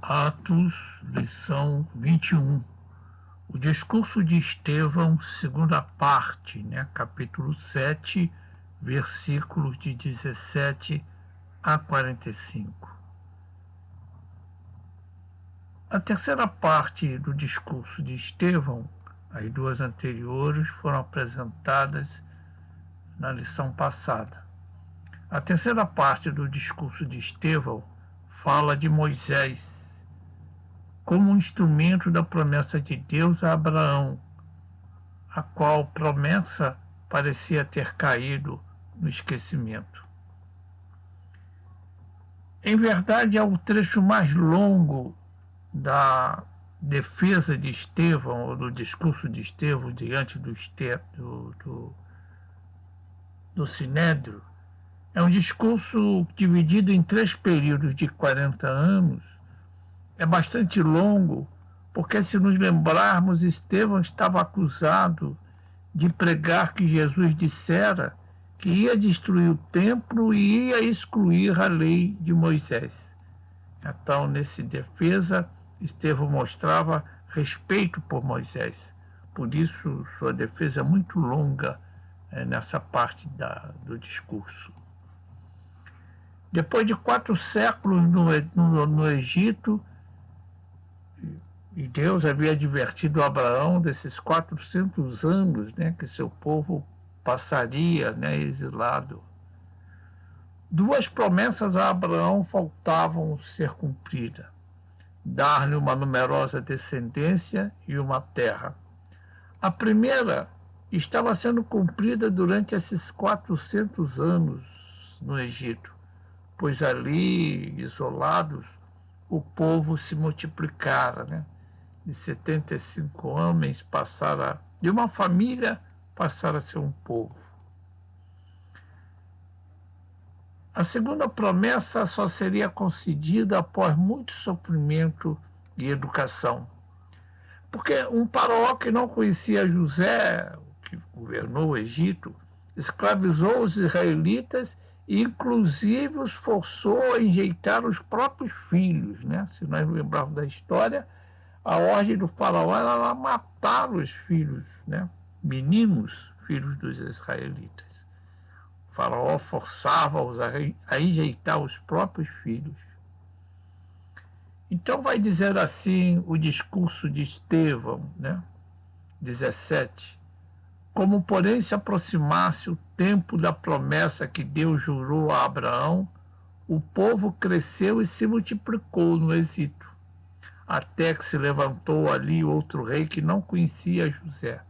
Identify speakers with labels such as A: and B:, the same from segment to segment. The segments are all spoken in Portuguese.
A: Atos, lição 21. O discurso de Estevão, segunda parte, capítulo 7, versículos de 17 a 45. A terceira parte do discurso de Estevão, as duas anteriores, foram apresentadas na lição passada. A terceira parte do discurso de Estevão fala de Moisés como um instrumento da promessa de Deus a Abraão, a qual promessa parecia ter caído no esquecimento. Em verdade, é o trecho mais longo da defesa de Estevão, ou do discurso de Estevão diante do Sinédrio. É um discurso dividido em 3 períodos de 40 anos. É bastante longo, porque, se nos lembrarmos, Estevão estava acusado de pregar que Jesus dissera que ia destruir o templo e ia excluir a lei de Moisés. Então, nessa defesa, Estevão mostrava respeito por Moisés. Por isso, sua defesa é muito longa nessa parte do discurso. Depois de 4 séculos no Egito, e Deus havia advertido Abraão desses 400 anos que seu povo passaria exilado. 2 promessas a Abraão faltavam ser cumpridas: dar-lhe uma numerosa descendência e uma terra. A primeira estava sendo cumprida durante esses 400 anos no Egito, pois ali, isolados, o povo se multiplicara, De 75 homens de uma família passaram a ser um povo. A segunda promessa só seria concedida após muito sofrimento e educação. Porque um faraó que não conhecia José, que governou o Egito, escravizou os israelitas e, inclusive, os forçou a enjeitar os próprios filhos. Se nós lembrarmos da história, a ordem do faraó era matar os filhos, meninos, filhos dos israelitas. O faraó forçava-os a enjeitar os próprios filhos. Então vai dizer assim o discurso de Estevão, 17. Como, porém, se aproximasse o tempo da promessa que Deus jurou a Abraão, o povo cresceu e se multiplicou no Egito, até que se levantou ali outro rei que não conhecia José.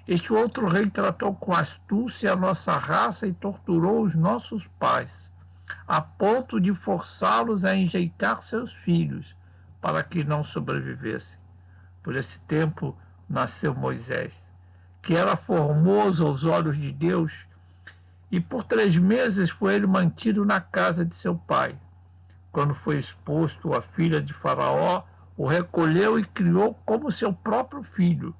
A: Este outro rei tratou com astúcia a nossa raça e torturou os nossos pais, a ponto de forçá-los a enjeitar seus filhos, para que não sobrevivessem. Por esse tempo nasceu Moisés, que era formoso aos olhos de Deus, e por 3 meses foi ele mantido na casa de seu pai. Quando foi exposto, a filha de Faraó o recolheu e criou como seu próprio filho.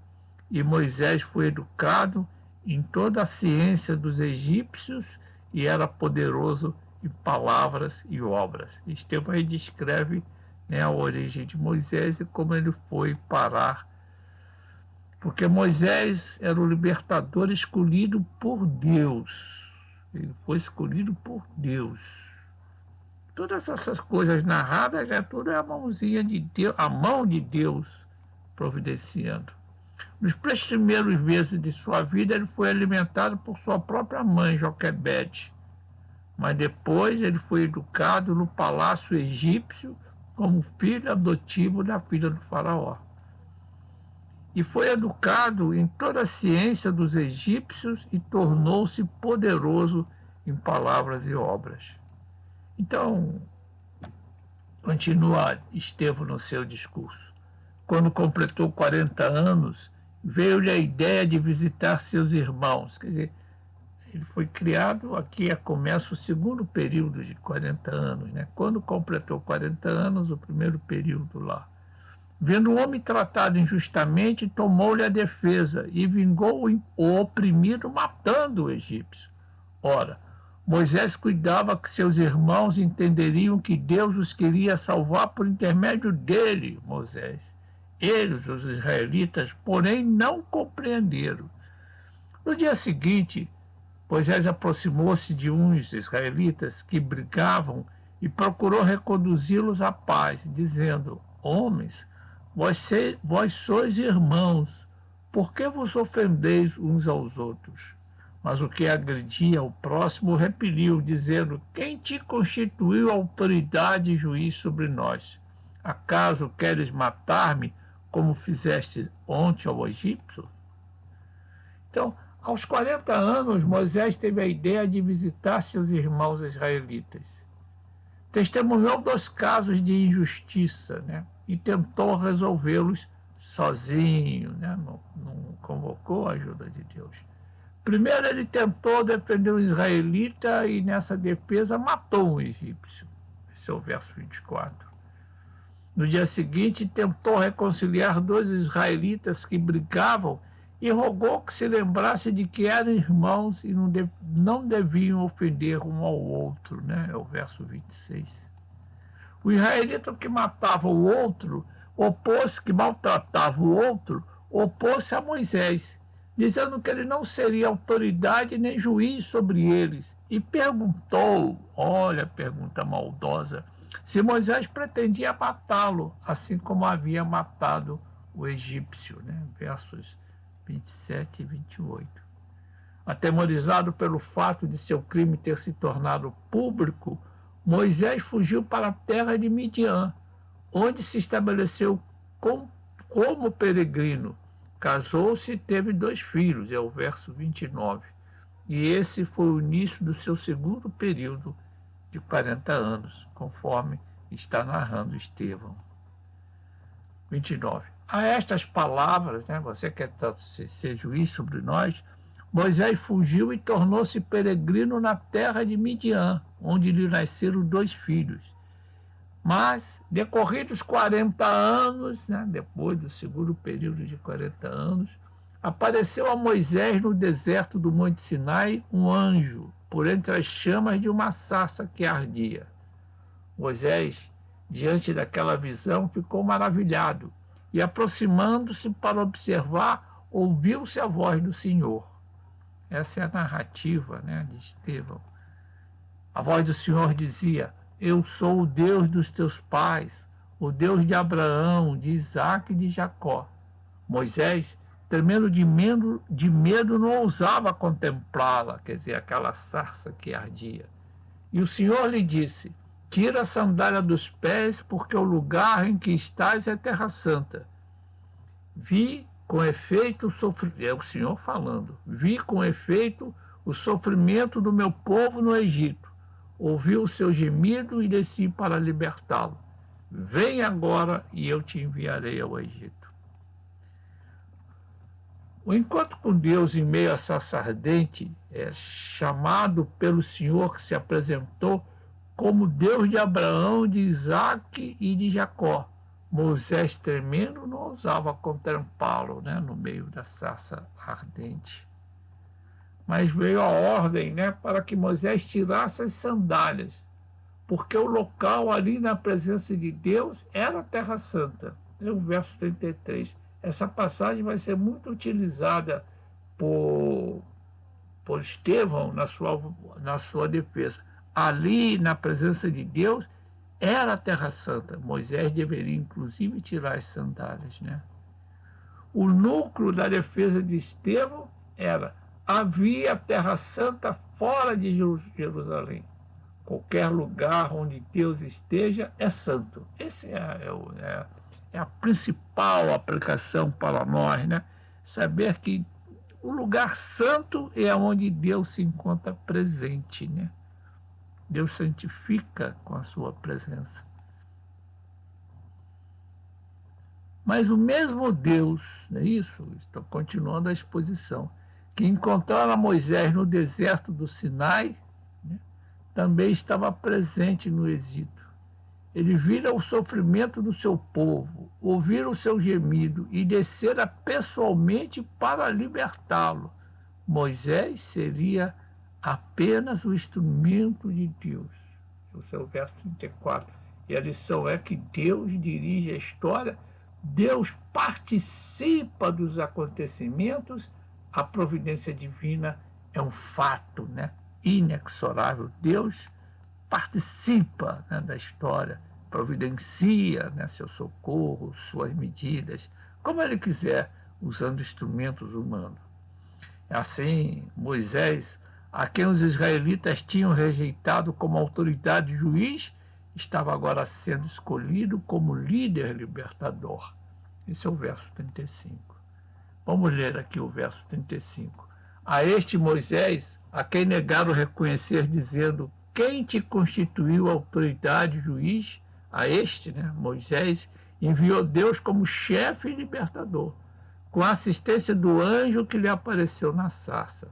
A: E Moisés foi educado em toda a ciência dos egípcios e era poderoso em palavras e obras. Estevão aí descreve a origem de Moisés e como ele foi parar. Porque Moisés era o libertador escolhido por Deus. Ele foi escolhido por Deus. Todas essas coisas narradas, tudo é a mãozinha de Deus, a mão de Deus providenciando. Nos primeiros meses de sua vida, ele foi alimentado por sua própria mãe, Joquebede. Mas depois ele foi educado no palácio egípcio como filho adotivo da filha do faraó. E foi educado em toda a ciência dos egípcios e tornou-se poderoso em palavras e obras. Então, continua Estevão no seu discurso. Quando completou 40 anos, veio-lhe a ideia de visitar seus irmãos. Quer dizer, ele foi criado, aqui começa o segundo período de 40 anos. Quando completou 40 anos, o primeiro período lá. Vendo o homem tratado injustamente, tomou-lhe a defesa e vingou o oprimido matando o egípcio. Ora, Moisés cuidava que seus irmãos entenderiam que Deus os queria salvar por intermédio dele, Moisés. Eles, os israelitas, porém, não compreenderam. No dia seguinte, Moisés aproximou-se de uns israelitas que brigavam e procurou reconduzi-los à paz, dizendo: Homens, vós sois irmãos, por que vos ofendeis uns aos outros? Mas o que agredia o próximo repeliu, dizendo: Quem te constituiu autoridade e juiz sobre nós? Acaso queres matar-me, como fizeste ontem ao egípcio? Então, aos 40 anos, Moisés teve a ideia de visitar seus irmãos israelitas. Testemunhou 2 casos de injustiça, né? E tentou resolvê-los sozinho, né? Não convocou a ajuda de Deus. Primeiro ele tentou defender um israelita e nessa defesa matou um egípcio. Esse é o verso 24. No dia seguinte tentou reconciliar 2 israelitas que brigavam e rogou que se lembrasse de que eram irmãos e não deviam ofender um ao outro, né? É o verso 26. O israelita que matava o outro, que maltratava o outro, opôs-se a Moisés, dizendo que ele não seria autoridade nem juiz sobre eles, e perguntou, olha a pergunta maldosa, se Moisés pretendia matá-lo, assim como havia matado o egípcio, né? Versos 27 e 28. Atemorizado pelo fato de seu crime ter se tornado público, Moisés fugiu para a terra de Midian, onde se estabeleceu como peregrino. Casou-se e teve 2 filhos, é o verso 29. E esse foi o início do seu segundo período de 40 anos, conforme está narrando Estevão. 29. A estas palavras, né, você quer ser juiz sobre nós, Moisés fugiu e tornou-se peregrino na terra de Midian, onde lhe nasceram 2 filhos. Mas, decorridos 40 anos, né, depois do segundo período de 40 anos, apareceu a Moisés no deserto do Monte Sinai um anjo, por entre as chamas de uma sarça que ardia. Moisés, diante daquela visão, ficou maravilhado e, aproximando-se para observar, ouviu-se a voz do Senhor. Essa é a narrativa, né, de Estevão. A voz do Senhor dizia: Eu sou o Deus dos teus pais, o Deus de Abraão, de Isaque e de Jacó. Moisés, tremendo de medo, não ousava contemplá-la, quer dizer, aquela sarça que ardia. E o Senhor lhe disse: Tira a sandália dos pés, porque o lugar em que estás é terra santa. Vi com efeito o sofrimento, é o Senhor falando, vi com efeito o sofrimento do meu povo no Egito. Ouvi o seu gemido e desci para libertá-lo. Vem agora e eu te enviarei ao Egito. O encontro com Deus em meio a sarça ardente é chamado pelo Senhor, que se apresentou como Deus de Abraão, de Isaque e de Jacó. Moisés, tremendo, não ousava contemplá-lo, né, no meio da sarça ardente. Mas veio a ordem, né, para que Moisés tirasse as sandálias, porque o local ali na presença de Deus era a Terra Santa. É o verso 33. Essa passagem vai ser muito utilizada por Estevão na sua defesa. Ali, na presença de Deus, era a Terra Santa. Moisés deveria, inclusive, tirar as sandálias, né? O núcleo da defesa de Estevão era: havia Terra Santa fora de Jerusalém. Qualquer lugar onde Deus esteja é santo. Essa é a principal aplicação para nós, né? Saber que o lugar santo é onde Deus se encontra presente, né? Deus santifica com a sua presença. Mas o mesmo Deus, não é isso? Estou continuando a exposição, que encontrara Moisés no deserto do Sinai, né, também estava presente no Egito. Ele vira o sofrimento do seu povo, ouvira o seu gemido e descera pessoalmente para libertá-lo. Moisés seria apenas o instrumento de Deus. Esse é o verso 34. E a lição é que Deus dirige a história, Deus participa dos acontecimentos, a providência divina é um fato, né, inexorável. Deus participa, né, da história, providencia, né, seu socorro, suas medidas, como ele quiser, usando instrumentos humanos. Assim, Moisés, a quem os israelitas tinham rejeitado como autoridade juiz, estava agora sendo escolhido como líder libertador. Esse é o verso 35. Vamos ler aqui o verso 35. A este Moisés, a quem negaram reconhecer, dizendo: quem te constituiu autoridade juiz? A este, né, Moisés, enviou Deus como chefe e libertador, com a assistência do anjo que lhe apareceu na sarça.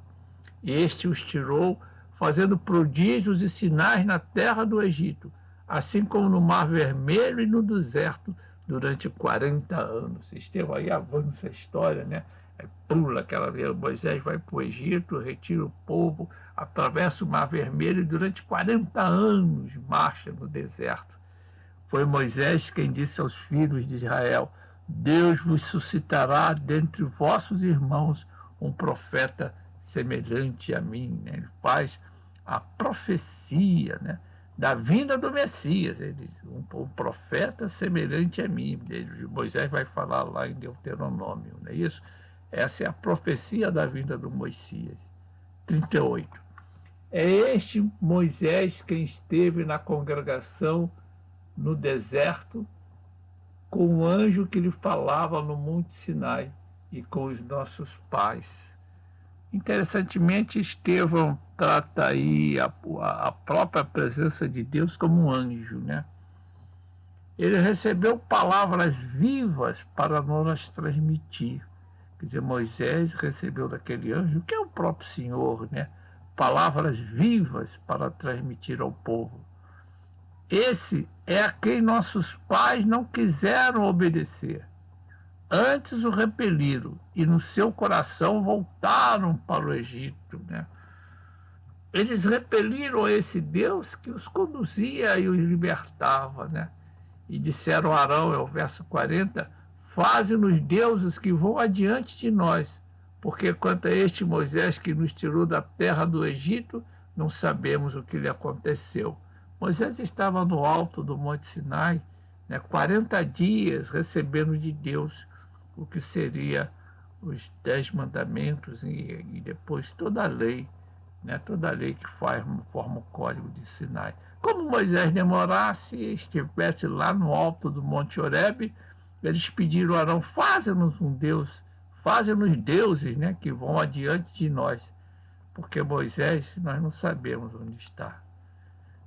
A: Este os tirou, fazendo prodígios e sinais na terra do Egito, assim como no Mar Vermelho e no deserto, durante 40 anos. Estevão aí avança a história, né? Aí pula aquela vez, Moisés vai para o Egito, retira o povo, atravessa o Mar Vermelho e durante 40 anos marcha no deserto. Foi Moisés quem disse aos filhos de Israel: Deus vos suscitará dentre vossos irmãos um profeta semelhante a mim. Ele faz a profecia, né, da vinda do Messias. Ele diz: um profeta semelhante a mim. Moisés vai falar lá em Deuteronômio, não é isso? Essa é a profecia da vinda do Messias. 38. É este Moisés quem esteve na congregação no deserto, com o anjo que lhe falava no Monte Sinai e com os nossos pais. Interessantemente, Estevão trata aí a própria presença de Deus como um anjo, né? Ele recebeu palavras vivas para nos transmitir. Quer dizer, Moisés recebeu daquele anjo, que é o próprio Senhor, né? Palavras vivas para transmitir ao povo. Esse é a quem nossos pais não quiseram obedecer. Antes o repeliram e no seu coração voltaram para o Egito, né? Eles repeliram esse Deus que os conduzia e os libertava, né? E disseram a Arão, é o verso 40, faze-nos deuses que vão adiante de nós, porque quanto a este Moisés que nos tirou da terra do Egito, não sabemos o que lhe aconteceu. Moisés estava no alto do Monte Sinai, né, 40 dias recebendo de Deus o que seria os 10 mandamentos e depois toda a lei, né, toda a lei que forma o código de Sinai. Como Moisés demorasse e estivesse lá no alto do Monte Horebe, eles pediram a Arão: faze-nos um Deus, faze-nos deuses, né, que vão adiante de nós, porque Moisés nós não sabemos onde está.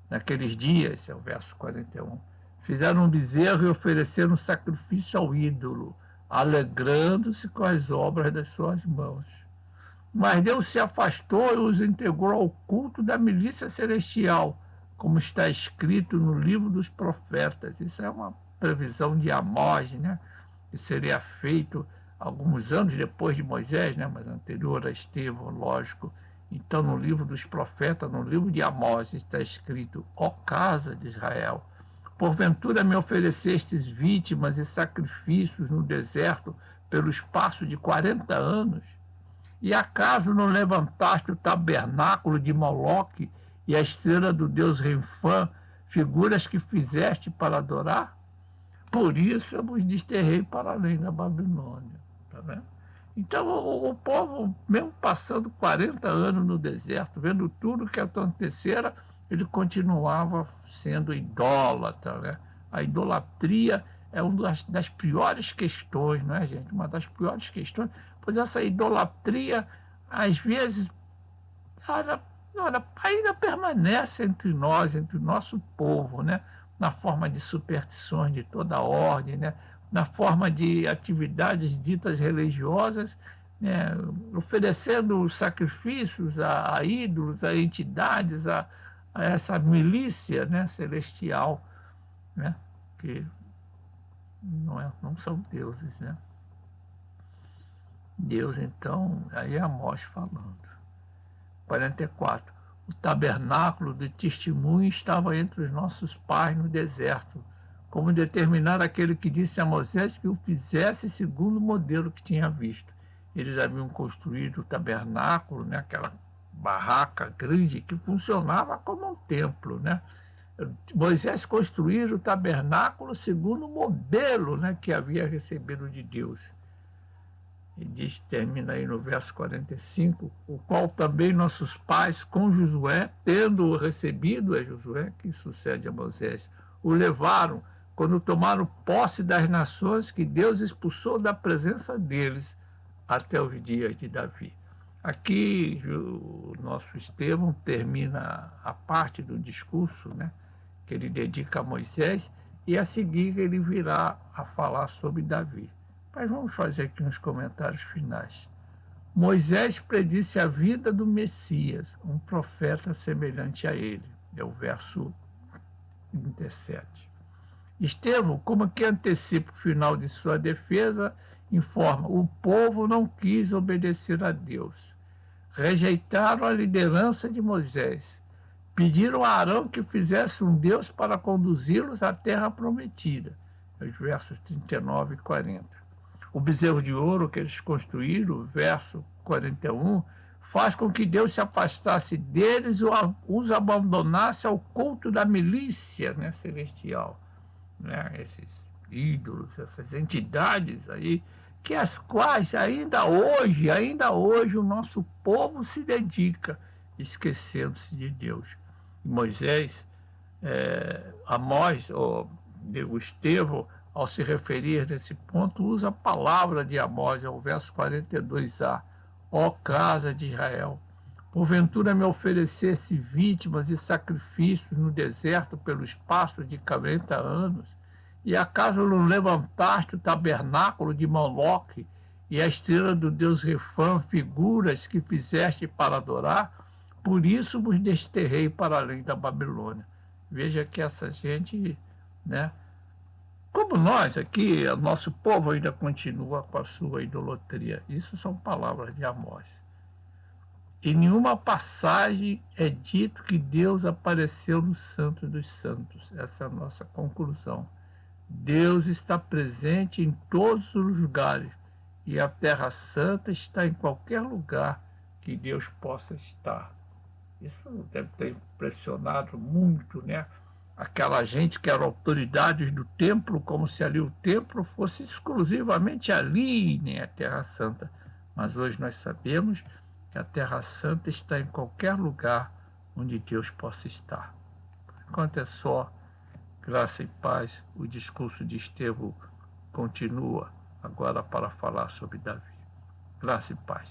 A: Naqueles dias, é o verso 41, fizeram um bezerro e ofereceram sacrifício ao ídolo, alegrando-se com as obras das suas mãos. Mas Deus se afastou e os integrou ao culto da milícia celestial, como está escrito no livro dos profetas. Isso é uma previsão de Amós, né, que seria feito alguns anos depois de Moisés, né, mas anterior a Estevão, lógico. Então, no livro dos profetas, no livro de Amós, está escrito: ó casa de Israel, porventura me oferecestes vítimas e sacrifícios no deserto pelo espaço de 40 anos? E acaso não levantaste o tabernáculo de Moloque e a estrela do deus Renfã, figuras que fizeste para adorar? Por isso eu vos desterrei para além da Babilônia. Tá vendo? Então o povo, mesmo passando 40 anos no deserto, vendo tudo o que acontecera, ele continuava sendo idólatra, né? A idolatria é uma das piores questões, não é, gente? Uma das piores questões, pois essa idolatria, às vezes, ainda permanece entre nós, entre o nosso povo, né? Na forma de superstições de toda ordem, né? Na forma de atividades ditas religiosas, né? Oferecendo sacrifícios a ídolos, a entidades, a essa milícia, né, celestial, né? Que não são deuses, né? Deus, então, aí é Amós falando. 44. O tabernáculo do testemunho estava entre os nossos pais no deserto, como determinar aquele que disse a Moisés que o fizesse segundo o modelo que tinha visto. Eles haviam construído o tabernáculo, né, aquela barraca grande que funcionava como um templo, né? Moisés construiu o tabernáculo segundo o modelo, né, que havia recebido de Deus. E diz, termina aí no verso 45, o qual também nossos pais com Josué, tendo recebido, é Josué que sucede a Moisés, o levaram quando tomaram posse das nações que Deus expulsou da presença deles até os dias de Davi. Aqui o nosso Estevão termina a parte do discurso, né, que ele dedica a Moisés, e a seguir ele virá a falar sobre Davi. Mas vamos fazer aqui uns comentários finais. Moisés predisse a vida do Messias, um profeta semelhante a ele. É o verso 37. Estevão, como que antecipa o final de sua defesa, informa: o povo não quis obedecer a Deus. Rejeitaram a liderança de Moisés. Pediram a Arão que fizesse um Deus para conduzi-los à terra prometida. Os versos 39 e 40. O bezerro de ouro que eles construíram, verso 41, faz com que Deus se afastasse deles e os abandonasse ao culto da milícia, né, celestial. Né, esses ídolos, essas entidades aí, que as quais ainda hoje o nosso povo se dedica, esquecendo-se de Deus. E Moisés, Amós, ou o Estevão, ao se referir nesse ponto, usa a palavra de Amós, é o verso 42a. Ó casa de Israel, porventura me oferecesse vítimas e sacrifícios no deserto pelo espaço de 40 anos, e acaso não levantaste o tabernáculo de Moloque e a estrela do deus Refã, figuras que fizeste para adorar? Por isso vos desterrei para além da Babilônia. Veja que essa gente, né, como nós aqui, o nosso povo ainda continua com a sua idolatria. Isso são palavras de Amós. Em nenhuma passagem é dito que Deus apareceu no Santo dos Santos. Essa é a nossa conclusão. Deus está presente em todos os lugares e a Terra Santa está em qualquer lugar que Deus possa estar. Isso deve ter impressionado muito, né, aquela gente que eram autoridades do templo, como se ali o templo fosse exclusivamente ali, nem a Terra Santa. Mas hoje nós sabemos que a Terra Santa está em qualquer lugar onde Deus possa estar. Enquanto é só, graça e paz, o discurso de Estevão continua agora para falar sobre Davi. Graça e paz.